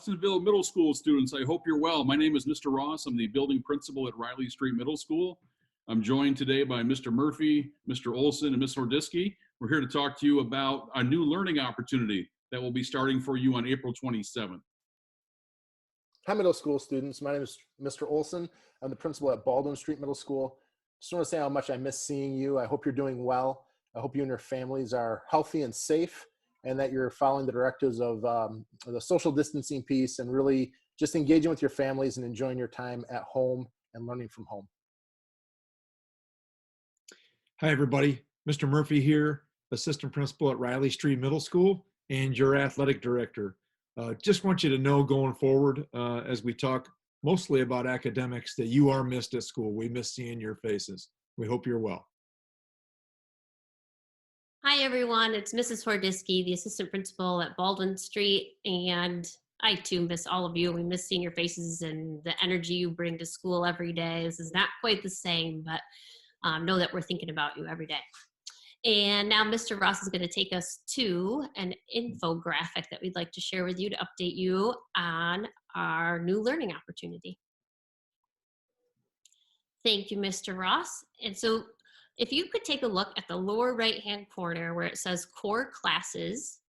Hudsonville Middle School students, I hope you're well. My name is Mr. Ross. I'm the building principal at Riley Street Middle School. I'm joined today by Mr. Murphy, Mr. Olson, and Ms. Hordisky. We're here to talk to you about a new learning opportunity that will be starting for you on April 27th. Hi, middle school students. My name is Mr. Olson. I'm the principal at Baldwin Street Middle School. Just want to say how much I miss seeing you. I hope you're doing well. I hope you and your families are healthy and safe, and that you're following the directives of the social distancing piece and really just engaging with your families and enjoying your time at home and learning from home. Hi, everybody. Mr. Murphy here, assistant principal at Riley Street Middle School and your athletic director. Just want you to know going forward, as we talk mostly about academics, that you are missed at school. We miss seeing your faces. We hope you're well. Hi, everyone. It's Mrs. Hordisky, the assistant principal at Baldwin Street, and I too miss all of you. We miss seeing your faces and the energy you bring to school every day. This is not quite the same, but know that we're thinking about you every day. And now Mr. Ross is going to take us to an infographic that we'd like to share with you to update you on our new learning opportunity. Thank you, Mr. Ross. And so if you could take a look at the lower right-hand corner where it says core classes,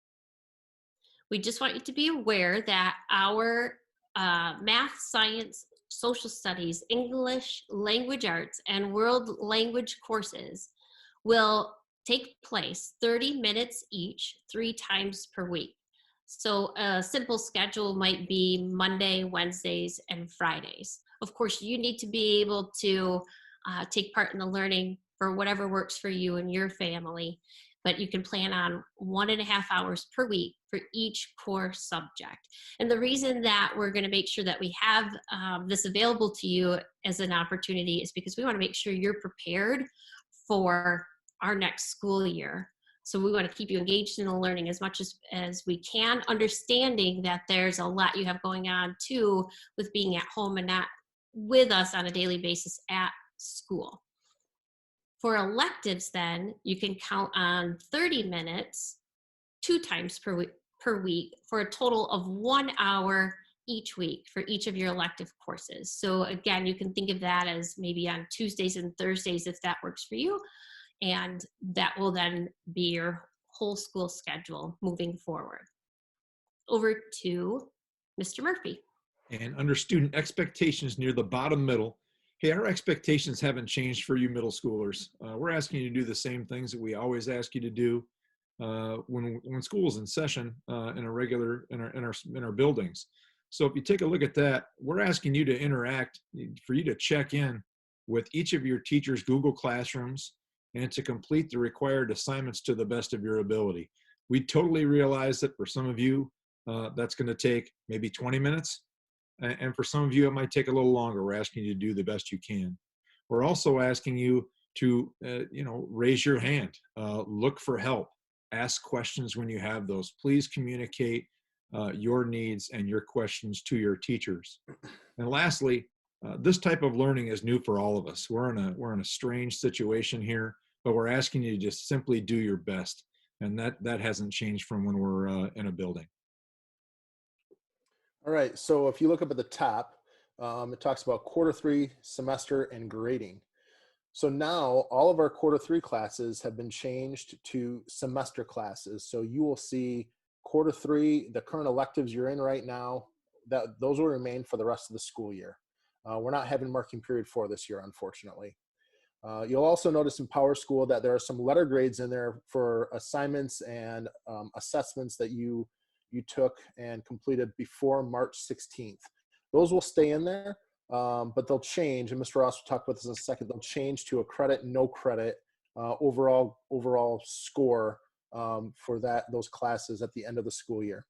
we just want you to be aware that our math, science, social studies, English, language arts, and world language courses will take place 30 minutes each, 3 times per week. So a simple schedule might be Monday, Wednesdays, and Fridays. Of course, you need to be able to take part in the learning for whatever works for you and your family, but you can plan on 1.5 hours per week for each core subject. And the reason that we're going to make sure that we have this available to you as an opportunity is because we want to make sure you're prepared for our next school year. So we want to keep you engaged in the learning as much as we can, understanding that there's a lot you have going on too with being at home and not with us on a daily basis at school. For electives then, you can count on 30 minutes 2 times per week for a total of 1 hour each week for each of your elective courses. So again, you can think of that as maybe on Tuesdays and Thursdays if that works for you. And that will then be your whole school schedule moving forward. Over to Mr. Murphy. And under student expectations near the bottom middle, hey, our expectations haven't changed for you middle schoolers. We're asking you to do the same things that we always ask you to do when school is in session in our buildings. So if you take a look at that, we're asking you to interact, for you to check in with each of your teachers' Google Classrooms and to complete the required assignments to the best of your ability. We totally realize that for some of you, that's going to take maybe 20 minutes. And for some of you, it might take a little longer. We're asking you to do the best you can. We're also asking you to, raise your hand, look for help, ask questions when you have those. Please communicate your needs and your questions to your teachers. And lastly, this type of learning is new for all of us. We're in a strange situation here, but we're asking you to just simply do your best. And that hasn't changed from when we're in a building. All right, so if you look up at the top, it talks about Q3 semester and grading. So now all of our Q3 classes have been changed to semester classes. So you will see Q3, the current electives you're in right now, those will remain for the rest of the school year. We're not having marking period 4 this year, unfortunately. You'll also notice in Power School that there are some letter grades in there for assignments and assessments that you took and completed before March 16th. Those will stay in there, but they'll change, and Mr. Ross will talk about this in a second. They'll change to a credit, no credit overall score for those classes at the end of the school year.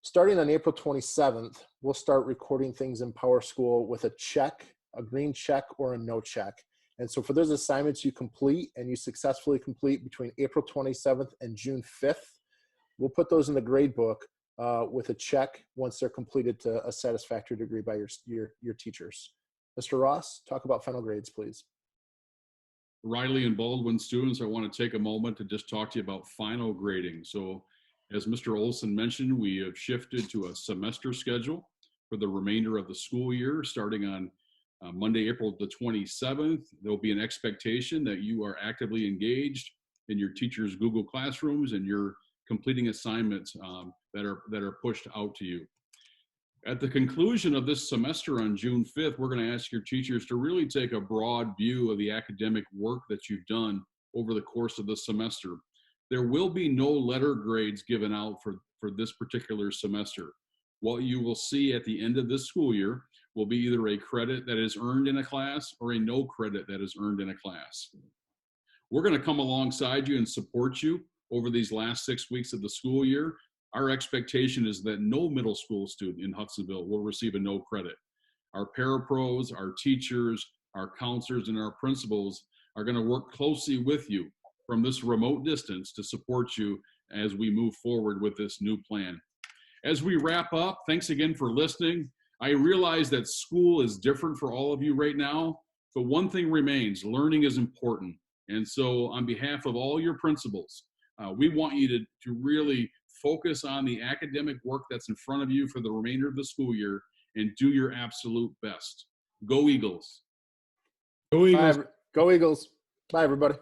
Starting on April 27th, we'll start recording things in Power School with a check, a green check or a no check. And so for those assignments you complete and you successfully complete between April 27th and June 5th, we'll put those in the grade book with a check once they're completed to a satisfactory degree by your teachers. Mr. Ross, talk about final grades, please. Riley and Baldwin students, I want to take a moment to just talk to you about final grading. So As Mr. Olson mentioned, we have shifted to a semester schedule for the remainder of the school year, starting on Monday, April the 27th. There'll be an expectation that you are actively engaged in your teachers' Google Classrooms and you're completing assignments that are pushed out to you. At the conclusion of this semester on June 5th, we're going to ask your teachers to really take a broad view of the academic work that you've done over the course of the semester. There will be no letter grades given out for this particular semester. What you will see at the end of this school year will be either a credit that is earned in a class or a no credit that is earned in a class. We're going to come alongside you and support you over these last 6 weeks of the school year. Our expectation is that no middle school student in Hudsonville will receive a no credit. Our parapros, our teachers, our counselors, and our principals are going to work closely with you from this remote distance to support you as we move forward with this new plan. As we wrap up, thanks again for listening. I realize that school is different for all of you right now, but one thing remains: learning is important. And so on behalf of all your principals, we want you to really focus on the academic work that's in front of you for the remainder of the school year and do your absolute best. Go Eagles. Go Eagles. Go Eagles. Bye, everybody.